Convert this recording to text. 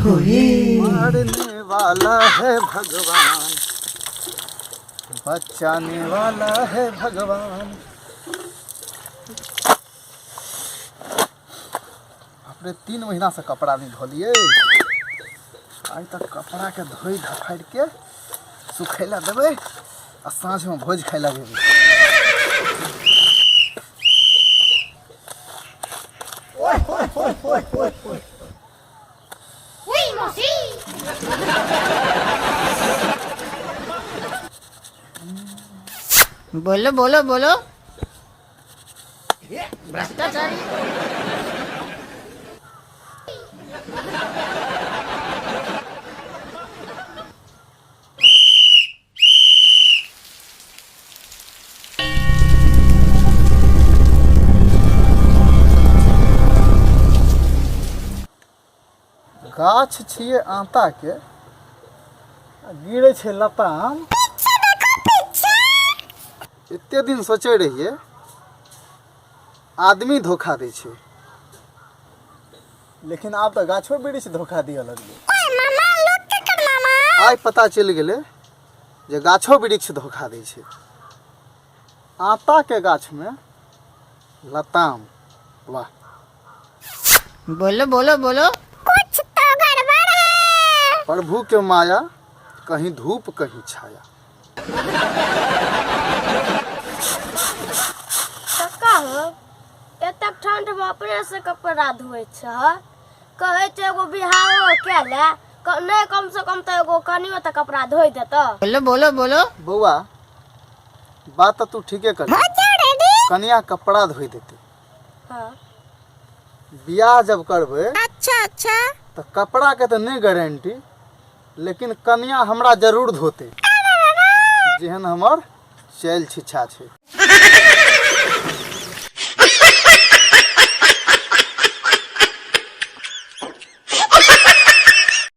मारने वाला है भगवान, बचाने वाला है भगवान। अपने 3 महीना से कपड़ा नहीं धोलिए, आज तक कपड़ा के धोई धफाड़ के सुखैला देवे आ साँझ में भोज खाइला देवे। बोलो बोलो बोलो। भ्रष्टाचारी। गाछ छिए आटा के, गिरे छे लताम। इतने दिन सोचे रहिए आदमी धोखा दे छे, लेकिन आप तो गाछो वृक्ष धोखा दिए लगले। आज पता चल गए जे गाछो वृक्ष धोखा दे छे। आटा के गाछ में लताम। वाह। बोलो बोलो बोलो। कुछ तो गड़बड़ है। प्रभु के माया, कहीं धूप कहीं छाया। एतक ठंड में अपने से कपड़ा धोए छ, कहे छ एगो बिहाव के ले, नहीं कम से कम तो एगो कनियो तक कपड़ा धोई देता। बोलो बोलो बोलो। बउआ, बात तो तू ठीके कर, कनिया कपड़ा धोई देते। हाँ। बियाह जब करबे अच्छा अच्छा तो कपड़ा के तो नहीं गारंटी, लेकिन कनिया हमरा जरूर धोते, जेहन हमर चैल छिछा छे।